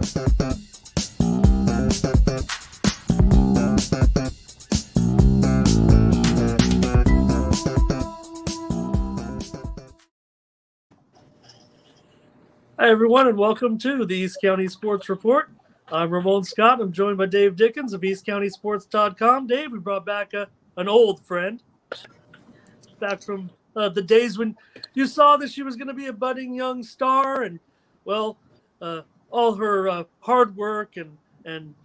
Hi, everyone, and welcome to the East County Sports Report. I'm Ramon Scott. I'm joined by Dave Dickens of EastCountySports.com. Dave, we brought back an old friend, back from the days when you saw that she was going to be a budding young star, and, well, all her hard work and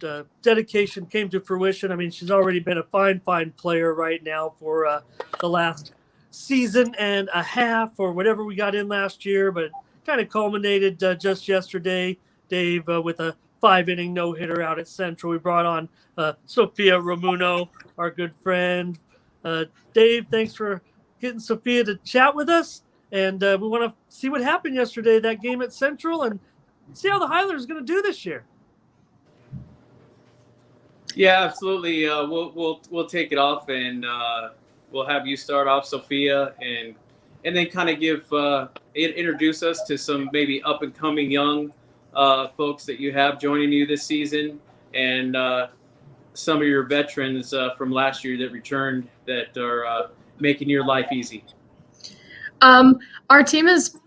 dedication came to fruition. I mean, she's already been a fine player right now for the last season and a half or whatever we got in last year, but kind of culminated just yesterday, Dave, with a 5-inning no-hitter out at Central. We brought on Sophia Ramuno, our good friend. Dave, thanks for getting Sophia to chat with us. And we want to see what happened yesterday, that game at Central, and see how the Highlanders are going to do this year. Yeah, absolutely. We'll take it off, and we'll have you start off, Sophia, and then kind of introduce us to some maybe up and coming young folks that you have joining you this season, and some of your veterans from last year that returned that are making your life easy. Our team is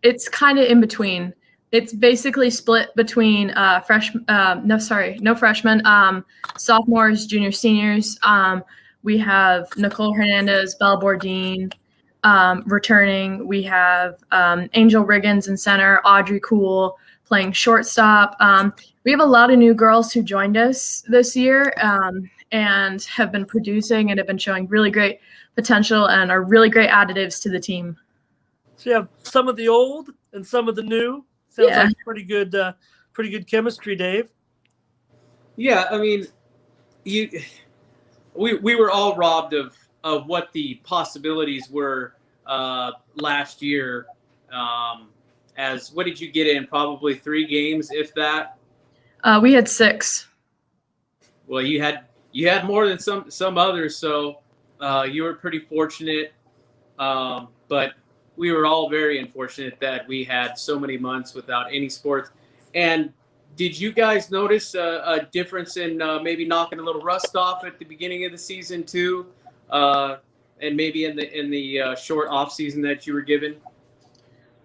it's kind of in between. It's basically split between no freshmen, sophomores, juniors, seniors. We have Nicole Hernandez, Belle Bourdin returning. We have Angel Riggins in center, Audrey Cool playing shortstop. We have a lot of new girls who joined us this year and have been producing and have been showing really great potential and are really great additives to the team. So you have some of the old and some of the new. Sounds like pretty good chemistry, Dave. Yeah, I mean, we were all robbed of what the possibilities were last year. As what did you get in? Probably 3 games, if that. We had 6. Well, you had more than some others, so you were pretty fortunate. But we were all very unfortunate that we had so many months without any sports. And did you guys notice a difference in maybe knocking a little rust off at the beginning of the season too, and maybe in the short off season that you were given?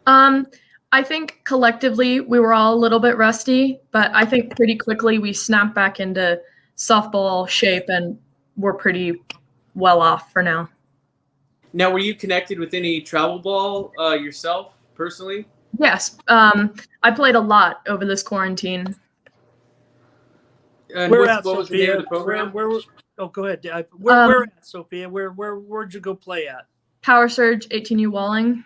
I think collectively we were all a little bit rusty, but I think pretty quickly we snapped back into softball shape and we're pretty well off for now. Now, were you connected with any travel ball yourself personally? Yes. I played a lot over this quarantine. And what was the name of the program? Go ahead. Where at, Sophia? Where'd you go play at? Power Surge, 18U Walling.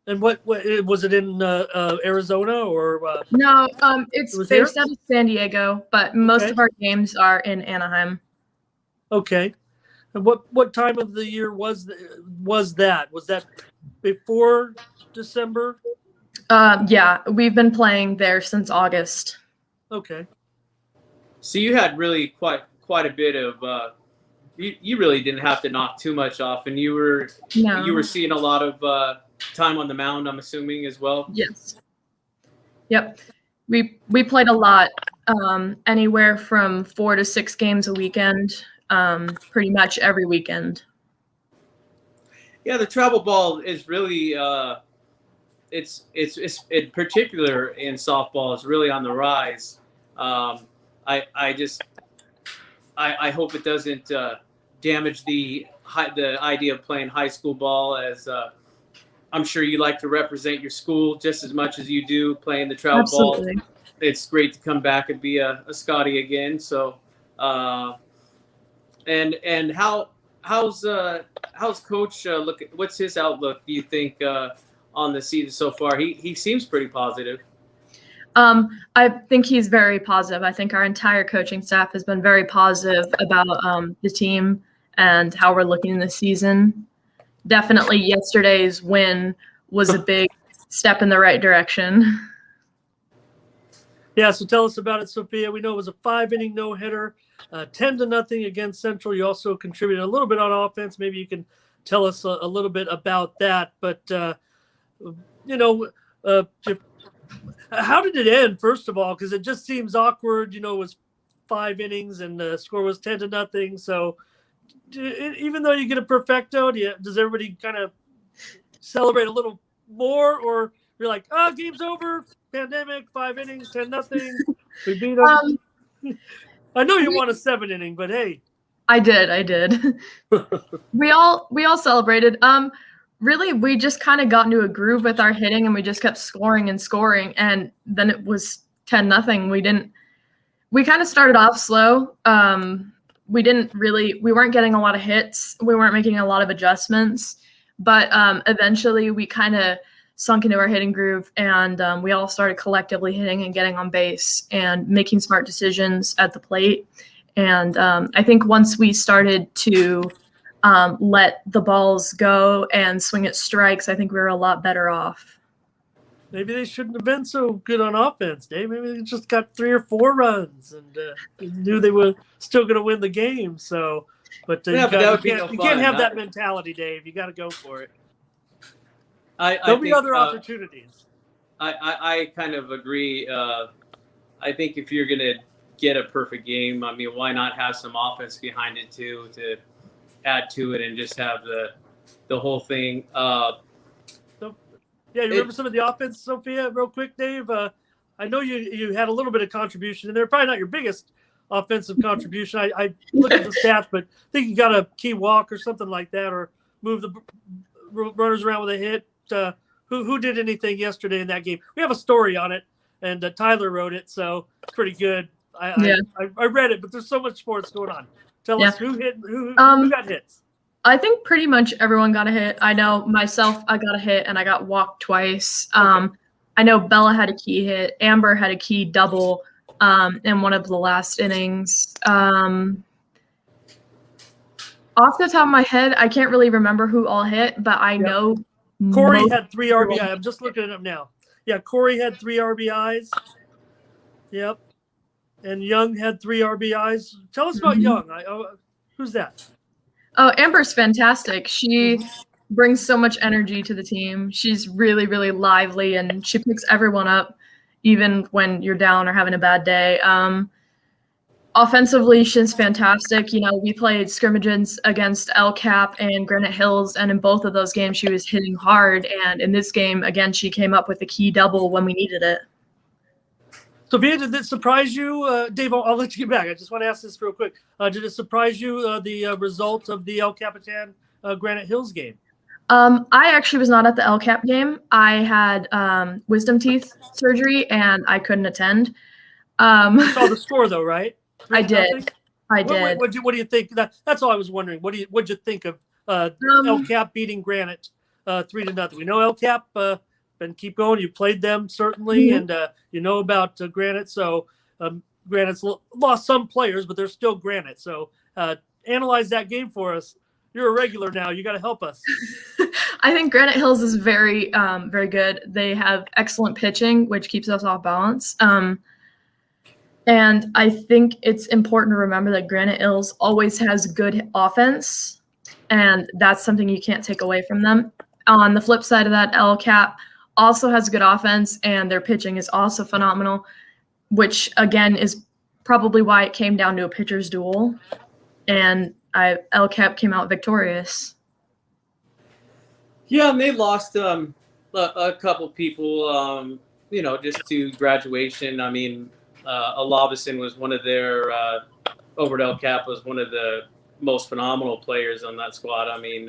And what was it in Arizona or? No, it's based out of San Diego, but most of our games are in Anaheim. Okay. And what time of the year was that? Was that before December? Yeah, we've been playing there since August. Okay. So you had really quite a bit of. You really didn't have to knock too much off, and you were seeing a lot of time on the mound, I'm assuming, as well. Yes. Yep. We played a lot, anywhere from 4 to 6 games a weekend. Pretty much every weekend. Yeah, the travel ball is really it's in particular in softball is really on the rise. I hope it doesn't damage the idea of playing high school ball, as I'm sure you like to represent your school just as much as you do playing the travel Absolutely. ball. It's great to come back and be a Scotty again. So. And how's Coach look? What's his outlook, do you think, on the season so far? He seems pretty positive. I think he's very positive. I think our entire coaching staff has been very positive about the team and how we're looking in the season. Definitely yesterday's win was a big step in the right direction. Yeah, so tell us about it, Sophia. We know it was a 5-inning no-hitter. 10-0 against Central. You also contributed a little bit on offense. Maybe you can tell us a little bit about that. But How did it end, first of all? Because it just seems awkward. It was 5 innings and the score was 10-0. So even though you get a perfecto, does everybody kind of celebrate a little more, or you're like, oh, game's over, pandemic, 5 innings, 10-0, we beat them? I know you won a 7 inning, but hey. I did. we all celebrated. Really, we just kind of got into a groove with our hitting, and we just kept scoring and scoring, and then it was 10-0. We kind of started off slow. We weren't getting a lot of hits. We weren't making a lot of adjustments, but eventually we kind of sunk into our hitting groove, and we all started collectively hitting and getting on base and making smart decisions at the plate. And I think once we started to let the balls go and swing at strikes, I think we were a lot better off. Maybe they shouldn't have been so good on offense, Dave. Maybe they just got 3 or 4 runs and knew they were still going to win the game. So, but you can't have that mentality, Dave. You got to go for it. There'll be other opportunities. I kind of agree. I think if you're going to get a perfect game, I mean, why not have some offense behind it too, to add to it and just have the whole thing. You remember some of the offense, Sophia, real quick, Dave? I know you had a little bit of contribution, and they're probably not your biggest offensive contribution. I looked at the stats, but I think you got a key walk or something like that, or move the runners around with a hit. Who did anything yesterday in that game? We have a story on it, and Tyler wrote it, so it's pretty good. I read it, but there's so much sports going on. Tell us who got hits. I think pretty much everyone got a hit. I know myself, I got a hit, and I got walked twice. Okay. I know Bella had a key hit. Amber had a key double in one of the last innings. Off the top of my head, I can't really remember who all hit, but I know Corey had 3 RBIs. I'm just looking it up now. Yeah, Corey had 3 RBIs. Yep. And Young had 3 RBIs. Tell us about Young. Who's that? Oh, Amber's fantastic. She brings so much energy to the team. She's really, really lively, and she picks everyone up, even when you're down or having a bad day. Offensively, she's fantastic. We played scrimmages against El Cap and Granite Hills, and in both of those games, she was hitting hard. And in this game, again, she came up with a key double when we needed it. Sophia, did it surprise you? Dave, I'll let you get back. I just want to ask this real quick. Did it surprise you, the result of the El Capitan Granite Hills game? I actually was not at the El Cap game. I had wisdom teeth surgery, and I couldn't attend. You saw the score, though, right? I did. What do you think? That's all I was wondering. What'd you think of El Cap beating Granite 3-0? We know El Cap and keep going. You played them certainly, and you know about Granite. So Granite's lost some players, but they're still Granite. So analyze that game for us. You're a regular now. You got to help us. I think Granite Hills is very, very good. They have excellent pitching, which keeps us off balance. And I think it's important to remember that Granite Hills always has good offense, and that's something you can't take away from them. On the flip side of that, El Cap also has good offense, and their pitching is also phenomenal, which, again, is probably why it came down to a pitcher's duel. And El Cap came out victorious. Yeah, and they lost a couple people, just to graduation. I mean, Alabison was one of their over at El Cap was one of the most phenomenal players on that squad. I mean,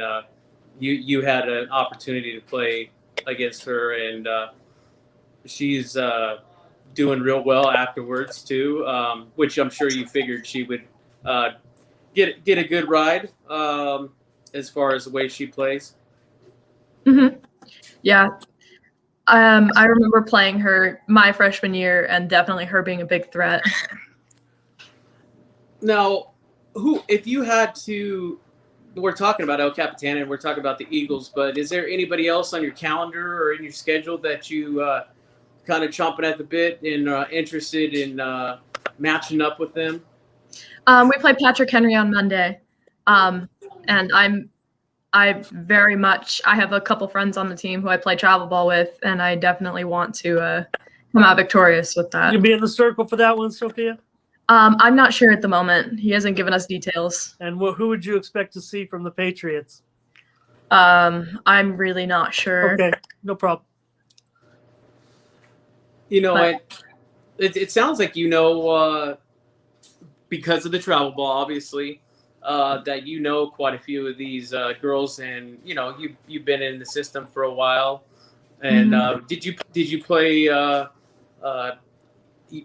you had an opportunity to play against her, and she's doing real well afterwards too, which I'm sure you figured she would get a good ride as far as the way she plays. Mm-hmm. Yeah. I remember playing her my freshman year, and definitely her being a big threat. Now, if you had to, we're talking about El Capitan and we're talking about the Eagles, but is there anybody else on your calendar or in your schedule that you kind of chomping at the bit and interested in matching up with them? We play Patrick Henry on Monday, and I have a couple friends on the team who I play travel ball with, and I definitely want to come out victorious with that. You'll be in the circle for that one, Sophia? I'm not sure at the moment. He hasn't given us details. And who would you expect to see from the Patriots? I'm really not sure. Okay, no problem. It sounds like because of the travel ball, obviously, that quite a few of these girls, and you've been in the system for a while. And did you play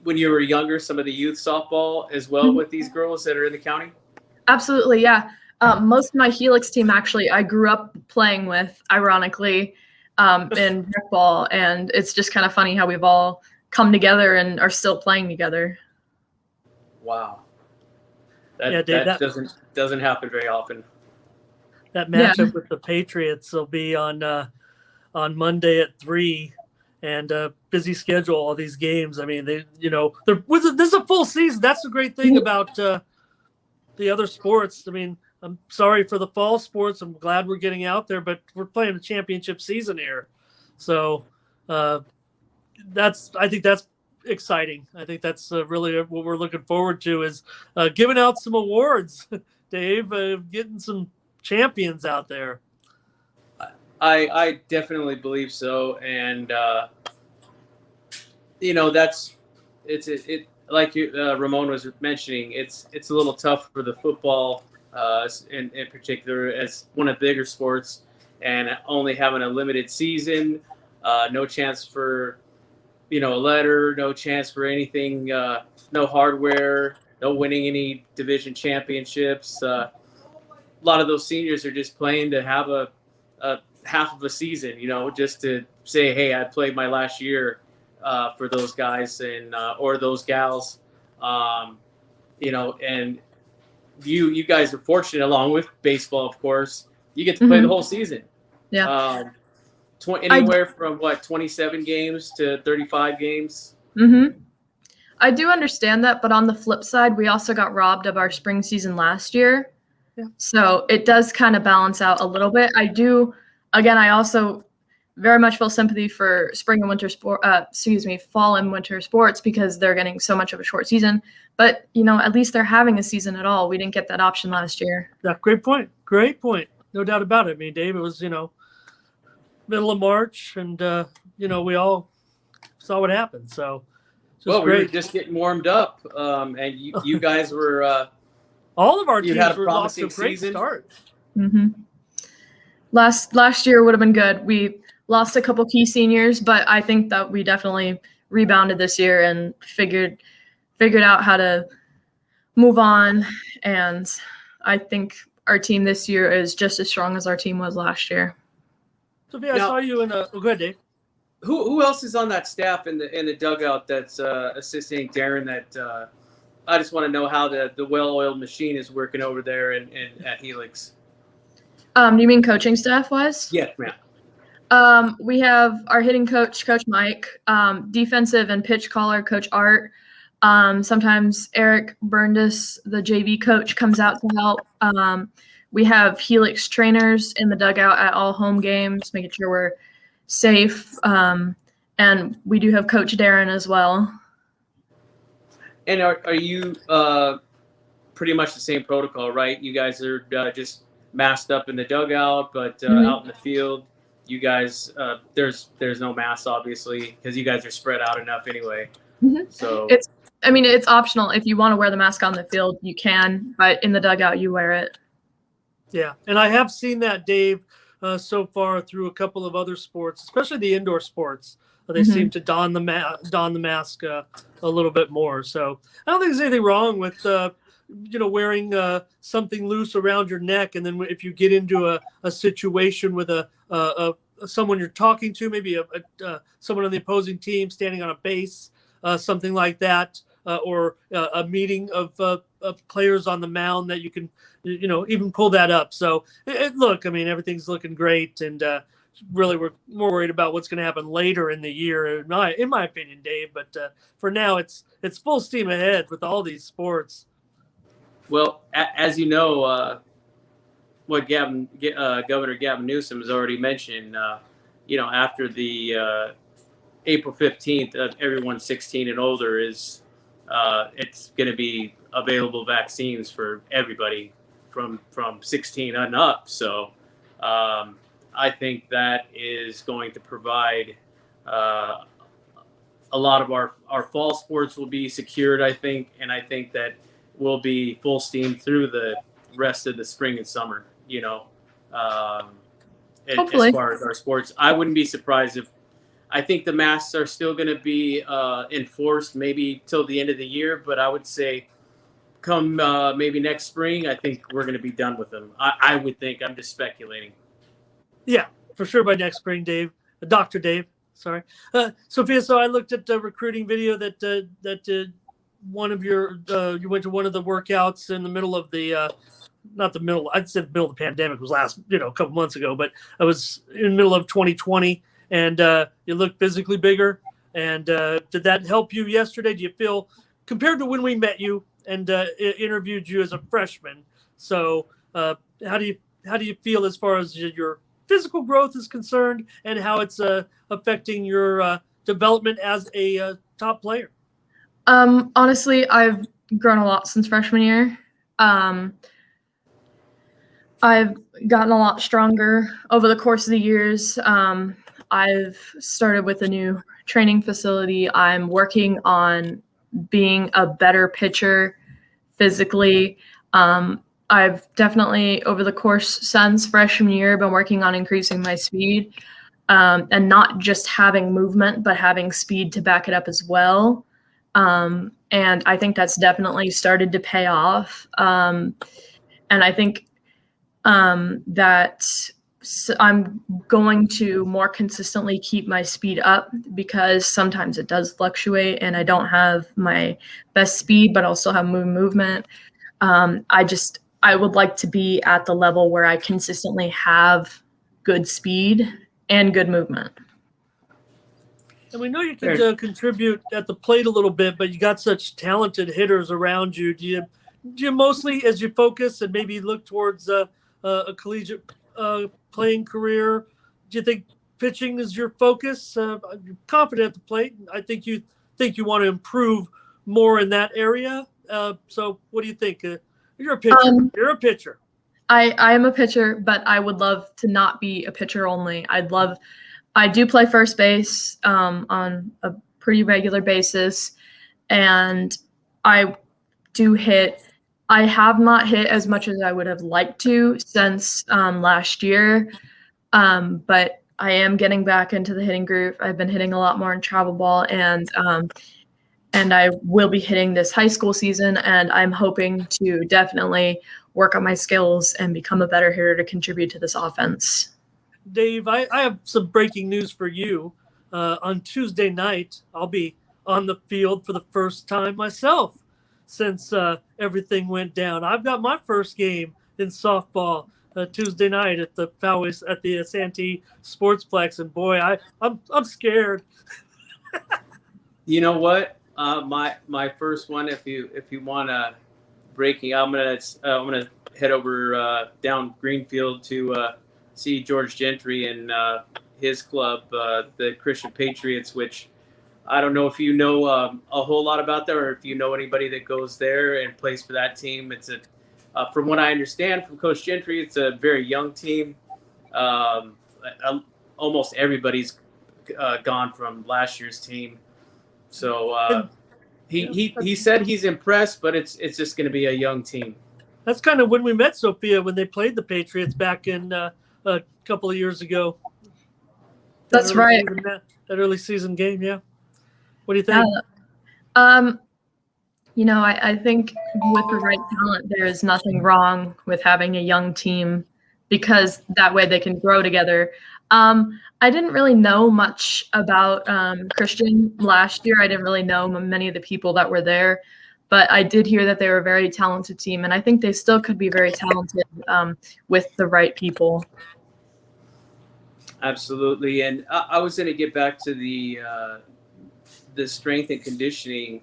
when you were younger some of the youth softball as well with these girls that are in the county? Absolutely, yeah. Most of my Helix team actually I grew up playing with, ironically, in rec ball, and it's just kind of funny how we've all come together and are still playing together. Wow. Dave, that doesn't happen very often. That matchup with the Patriots will be on Monday at 3, and busy schedule. All these games. I mean, this is a full season. That's the great thing about the other sports. I mean, I'm sorry for the fall sports. I'm glad we're getting out there, but we're playing a championship season here, so I think that's exciting. I think that's really what we're looking forward to is giving out some awards, Dave, getting some champions out there. I definitely believe so, and that's it. Like Ramon was mentioning, it's a little tough for the football in particular as one of the bigger sports, and only having a limited season, no chance for a letter, no chance for anything, no hardware, no winning any division championships. A lot of those seniors are just playing to have a half of a season, just to say, hey, I played my last year for those guys and or those gals, and you guys are fortunate, along with baseball, of course, you get to play the whole season. Yeah. Anywhere from 27 games to 35 games. I do understand that, but on the flip side, we also got robbed of our spring season last year. Yeah. So it does kind of balance out a little bit. I also very much feel sympathy for spring and winter fall and winter sports, because they're getting so much of a short season. But, at least they're having a season at all. We didn't get that option last year. Yeah, great point. Great point. No doubt about it. I mean, Dave, it was, middle of March, and, we all saw what happened. So, we were just getting warmed up, and you guys were all of our teams had a were off to promising a great season. start. Last year would have been good. We lost a couple key seniors, but I think that we definitely rebounded this year and figured out how to move on. And I think our team this year is just as strong as our team was last year. Sophia, I saw you in a. Oh, go ahead, Dave. Who else is on that staff in the dugout that's assisting Darren? That I just want to know how the well-oiled machine is working over there at Helix. You mean coaching staff-wise? Yeah, ma'am. We have our hitting coach, Coach Mike, defensive and pitch caller, Coach Art. Sometimes Eric Burndes, the JV coach, comes out to help. We have Helix trainers in the dugout at all home games, making sure we're safe. And we do have Coach Darren as well. And are you pretty much the same protocol, right? You guys are just masked up in the dugout, but out in the field, you guys there's no mask, obviously, because you guys are spread out enough anyway. So it's optional. If you want to wear the mask on the field, you can, but in the dugout, you wear it. Yeah, and I have seen that, Dave, so far through a couple of other sports, especially the indoor sports. They seem to don the mask a little bit more. So I don't think there's anything wrong with wearing something loose around your neck, and then if you get into a situation with someone you're talking to, maybe someone on the opposing team standing on a base, something like that, or a meeting of players on the mound, that you can even pull that up. So look, I mean, everything's looking great, and really we're more worried about what's going to happen later in the year, in my opinion, Dave. But for now, it's full steam ahead with all these sports. Well, as you know, what Governor Gavin Newsom has already mentioned, after the April 15th, everyone 16 and older is it's going to be available vaccines for everybody from 16 and up. So I think that is going to provide a lot of our fall sports will be secured, I think, and I think that we'll be full steam through the rest of the spring and summer, as Hopefully. far as our sports. I wouldn't be surprised if I think the masks are still going to be enforced maybe till the end of the year, but I would say come maybe next spring, I think we're going to be done with them. I would think. I'm just speculating. Yeah, for sure by next spring, Dave. Dr. Dave, sorry. Sophia, so I looked at the recruiting video that one of your you went to one of the workouts in the middle of the not the middle, I'd say the middle of the pandemic was last, a couple months ago, but I was in the middle of 2020 and you look physically bigger. And did that help you yesterday? Do you feel, compared to when we met you and interviewed you as a freshman? So how do you feel as far as your physical growth is concerned and how it's affecting your development as a top player? Honestly, I've grown a lot since freshman year. I've gotten a lot stronger over the course of the years. I've started with a new training facility. I'm working on being a better pitcher physically. I've definitely, over the course since freshman year, been working on increasing my speed and not just having movement, but having speed to back it up as well. And I think that's definitely started to pay off. And I think that I'm going to more consistently keep my speed up because sometimes it does fluctuate and I don't have my best speed, but also have movement. I would like to be at the level where I consistently have good speed and good movement. And we know you can contribute at the plate a little bit, but you got such talented hitters around you. Do you mostly, as you focus and maybe look towards a collegiate playing career, do you think pitching is your focus? You're confident at the plate. I think you want to improve more in that area. So what do you think? You're a pitcher. You're a pitcher. I am a pitcher, but I would love to not be a pitcher only. I do play first base on a pretty regular basis, and I do hit. I have not hit as much as I would have liked to since last year, but I am getting back into the hitting groove. I've been hitting a lot more in travel ball, and I will be hitting this high school season, and I'm hoping to definitely work on my skills and become a better hitter to contribute to this offense. Dave, I have some breaking news for you. On Tuesday night, I'll be on the field for the first time myself since everything went down. I've got my first game in softball Tuesday night at the Santee Sportsplex, and boy, I'm scared. You know what? My first one. If you want to breaking, I'm gonna head over down Greenfield to see George Gentry and his club, the Christian Patriots, which I don't know if you know a whole lot about that, or if you know anybody that goes there and plays for that team. It's from what I understand from Coach Gentry, it's a very young team. Almost everybody's gone from last year's team. So he said he's impressed, but it's just going to be a young team. That's kind of when we met Sophia, when they played the Patriots back in a couple of years ago. That's right. That early season game, yeah. What do you think? I think with the right talent, there is nothing wrong with having a young team because that way they can grow together. I didn't really know much about Christian last year. I didn't really know many of the people that were there, but I did hear that they were a very talented team, and I think they still could be very talented with the right people. Absolutely, and I was going to get back to the strength and conditioning.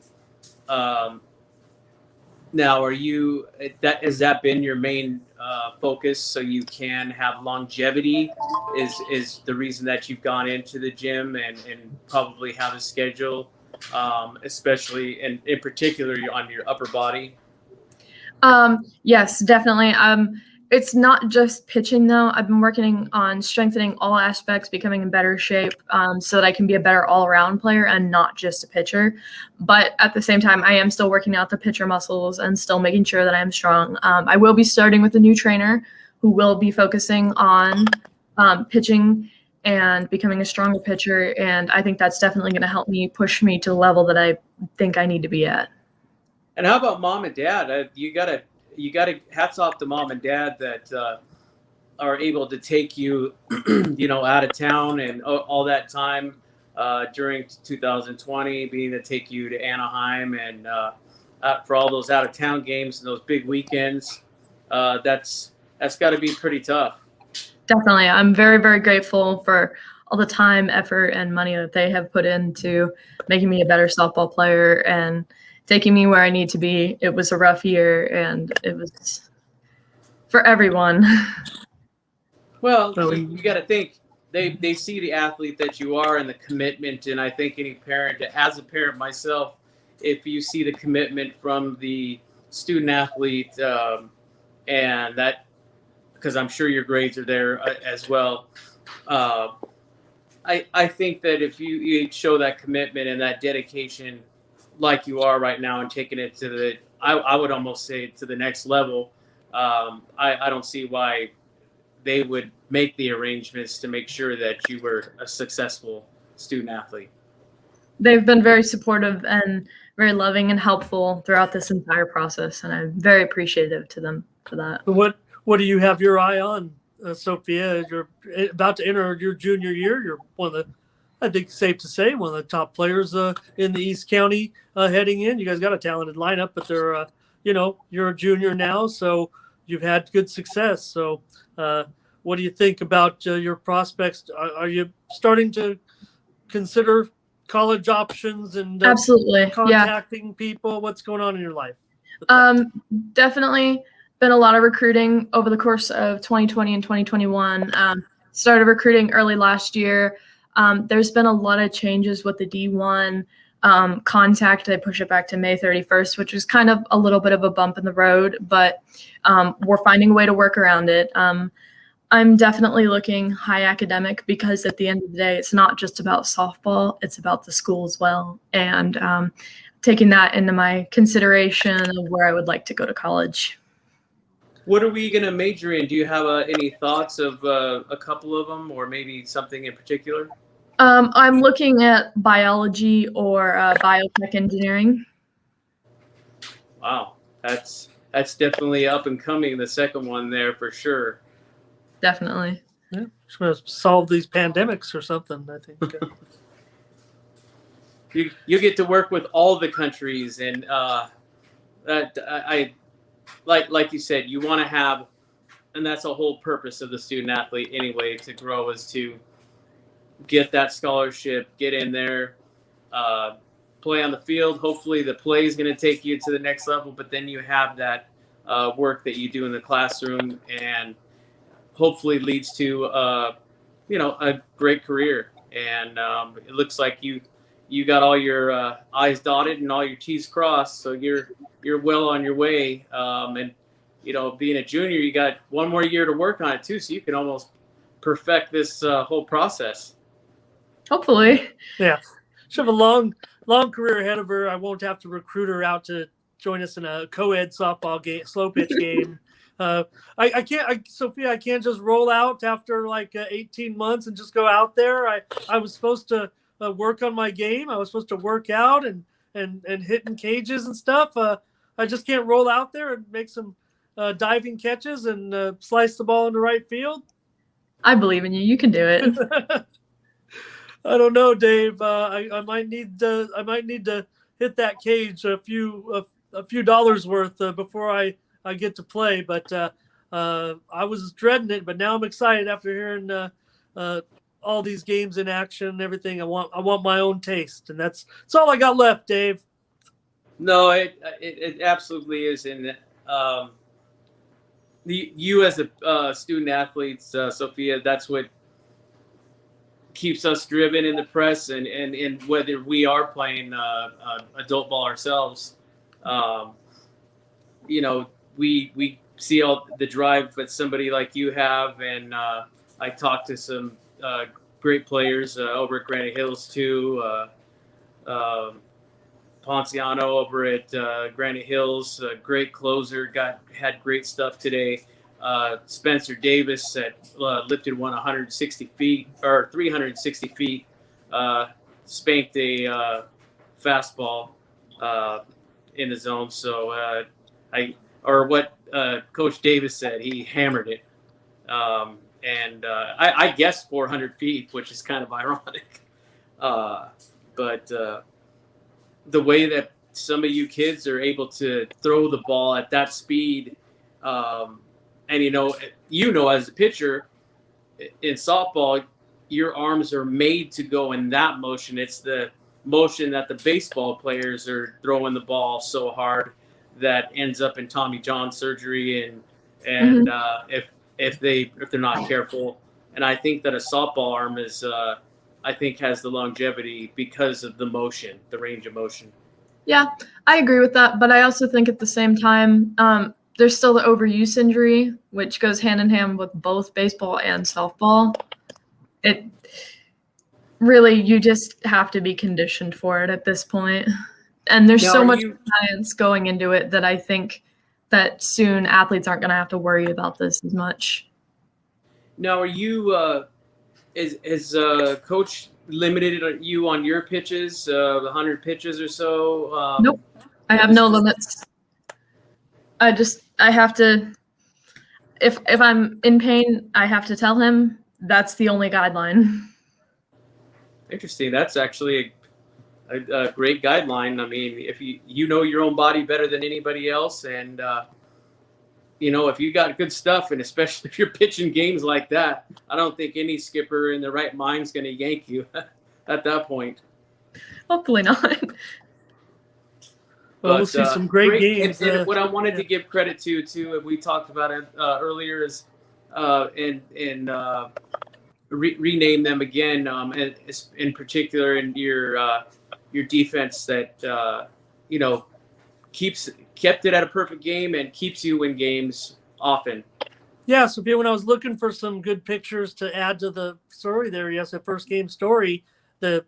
Now, has that been your main focus so you can have longevity? Is the reason that you've gone into the gym and probably have a schedule, especially and in particular on your upper body? Yes, definitely. It's not just pitching though. I've been working on strengthening all aspects, becoming in better shape, so that I can be a better all-around player and not just a pitcher. But at the same time, I am still working out the pitcher muscles and still making sure that I am strong. I will be starting with a new trainer who will be focusing on pitching and becoming a stronger pitcher. And I think that's definitely going to help me push me to the level that I think I need to be at. And how about mom and dad? You gotta hats off to mom and dad that are able to take you, out of town and all that time during 2020, being to take you to Anaheim and for all those out of town games and those big weekends. That's got to be pretty tough. Definitely. I'm very, very grateful for all the time, effort, and money that they have put into making me a better softball player and taking me where I need to be. It was a rough year, and it was for everyone. Well, you got to think they see the athlete that you are and the commitment, and I think any parent, as a parent myself, if you see the commitment from the student athlete, and that, because I'm sure your grades are there as well. I think that if you show that commitment and that dedication like you are right now and taking it to I would almost say to the next level, I don't see why they would make the arrangements to make sure that you were a successful student athlete. They've been very supportive and very loving and helpful throughout this entire process, and I'm very appreciative to them for that. What do you have your eye on, Sophia? You're about to enter your junior year. You're one of the, I think, safe to say, one of the top players in the East County heading in. You guys got a talented lineup, but they're, you're a junior now, so you've had good success. So, what do you think about your prospects? Are you starting to consider college options and Absolutely, contacting people? What's going on in your life? Definitely been a lot of recruiting over the course of 2020 and 2021. Started recruiting early last year. There's been a lot of changes with the D1 contact. They push it back to May 31st, which is kind of a little bit of a bump in the road, but we're finding a way to work around it. I'm definitely looking high academic because at the end of the day, it's not just about softball, it's about the school as well. And taking that into my consideration of where I would like to go to college. What are we going to major in? Do you have any thoughts of a couple of them or maybe something in particular? I'm looking at biology or biotech engineering. Wow, that's definitely up and coming. The second one there for sure. Definitely. Yeah, just going to solve these pandemics or something, I think. You get to work with all the countries, and that I like you said, you want to have, and that's the whole purpose of the student athlete anyway, to grow, is to get that scholarship, get in there, play on the field. Hopefully the play is going to take you to the next level, but then you have that work that you do in the classroom and hopefully leads to a great career. And it looks like you got all your I's dotted and all your T's crossed, so you're well on your way. And being a junior, you got one more year to work on it too, so you can almost perfect this whole process. Hopefully. Yeah, she'll have a long career ahead of her. I won't have to recruit her out to join us in a co-ed softball game, slow pitch game. Sophia, I can't just roll out after 18 months and just go out there. I was supposed to work on my game. I was supposed to work out and hitting cages and stuff. I just can't roll out there and make some diving catches and slice the ball into right field. I believe in you. You can do it. I don't know, Dave. I might need to hit that cage a few dollars worth before I get to play. But I was dreading it, but now I'm excited after hearing all these games in action and everything. I want my own taste, and that's all I got left, Dave. No, it absolutely is. And you as a student athlete, Sophia, that's what keeps us driven in the press, and whether we are playing adult ball ourselves, we see all the drive that somebody like you have, and I talked to some great players over at Granite Hills too. Ponciano over at Granite Hills, a great closer, had great stuff today. Spencer Davis lifted 160 feet or 360 feet, spanked a fastball in the zone. So what Coach Davis said, he hammered it. I guess 400 feet, which is kind of ironic. But the way that some of you kids are able to throw the ball at that speed, and as a pitcher in softball, your arms are made to go in that motion. It's the motion that the baseball players are throwing the ball so hard that ends up in Tommy John surgery, and if they're not careful. And I think that a softball arm is has the longevity because of the motion, the range of motion. Yeah, I agree with that, but I also think at the same time, there's still the overuse injury, which goes hand in hand with both baseball and softball. It really, you just have to be conditioned for it at this point. And there's so much science going into it that I think that soon athletes aren't going to have to worry about this as much. Now, are you is Coach limited you on your pitches, 100 pitches or so? Nope, I have no limits. I have to, if I'm in pain, I have to tell him. That's the only guideline. Interesting. That's actually a great guideline. I mean, if you know your own body better than anybody else, and if you got good stuff, and especially if you're pitching games like that, I don't think any skipper in the right mind is going to yank you at that point. Hopefully not. Well, we'll see some great games. And what I wanted to give credit to, too, we talked about it earlier, is rename them again, in particular in your defense that kept it at a perfect game and keeps you in games often. Yeah, Sophia, when I was looking for some good pictures to add to the story there, yes, the first game story, they'd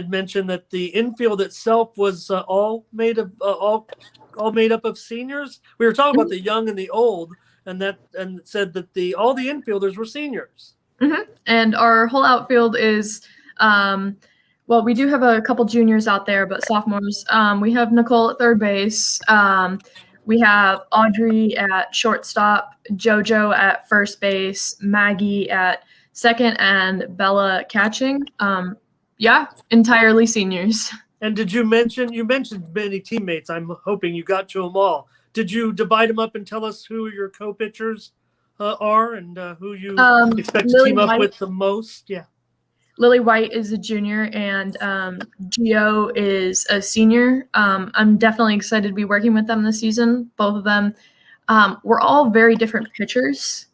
mentioned that the infield itself was all made up of seniors. We were talking about the young and the old, and said that all the infielders were seniors. Mm-hmm. And our whole outfield is, we do have a couple juniors out there, but sophomores. We have Nicole at third base. We have Audrey at shortstop, JoJo at first base, Maggie at second, and Bella catching. Entirely seniors. And did you mentioned many teammates? I'm hoping you got to them all. Did you divide them up and tell us who your co-pitchers are and who you expect to team up with the most? Yeah. Lily White is a junior, and Gio is a senior. I'm definitely excited to be working with them this season, both of them. We're all very different pitchers.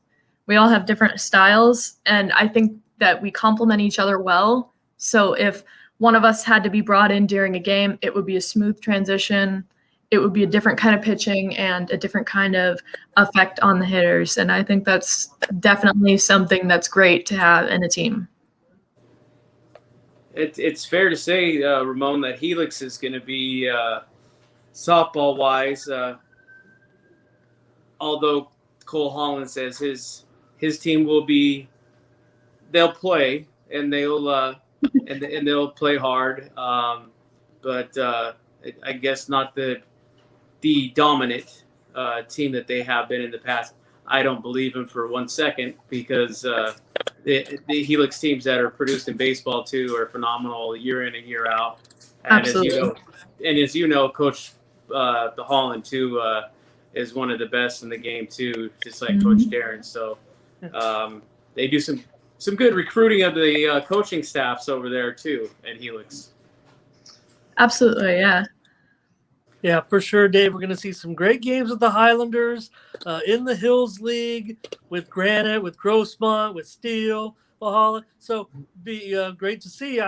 We all have different styles, and I think that we complement each other well. So if one of us had to be brought in during a game, it would be a smooth transition. It would be a different kind of pitching and a different kind of effect on the hitters. And I think that's definitely something that's great to have in a team. It's fair to say, Ramon, that Helix is going to be softball-wise, although Cole Holland says his team they'll play and they'll and they'll play hard, but I guess not the dominant team that they have been in the past. I don't believe him for 1 second, because the Helix teams that are produced in baseball too are phenomenal year in and year out. And Absolutely. As you know, Coach the Holland too is one of the best in the game too, just like Coach Darren. So they do some good recruiting of the coaching staffs over there too at Helix. Absolutely, yeah. Yeah, for sure, Dave. We're going to see some great games with the Highlanders in the Hills League with Granite, with Grossmont, with Steel, Valhalla. So be great to see.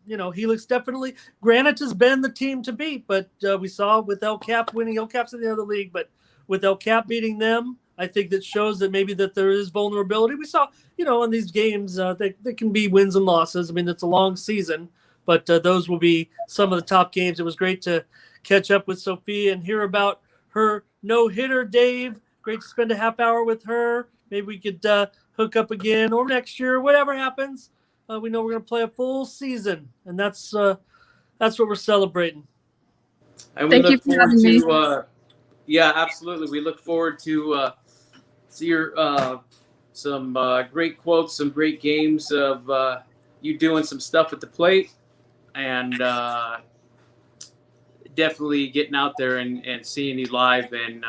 Helix definitely. Granite has been the team to beat, but we saw with El Cap winning. El Cap's in the other league, but with El Cap beating them, I think that shows that maybe that there is vulnerability. We saw, in these games, they can be wins and losses. I mean, it's a long season, but those will be some of the top games. It was great to catch up with Sophia and hear about her no-hitter, Dave. Great to spend a half hour with her. Maybe we could hook up again or next year, whatever happens. We know we're going to play a full season, and that's what we're celebrating. And we Thank you look for forward having me. to, yeah, absolutely. We look forward to see your some great quotes, some great games of you doing some stuff at the plate, and definitely getting out there and seeing you live and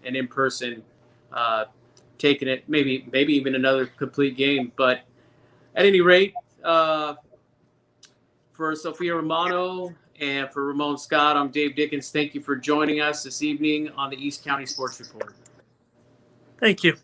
in person, taking it maybe even another complete game. But at any rate, for Sophia Ramuno and for Ramon Scott, I'm Dave Dickens. Thank you for joining us this evening on the East County Sports Report. Thank you.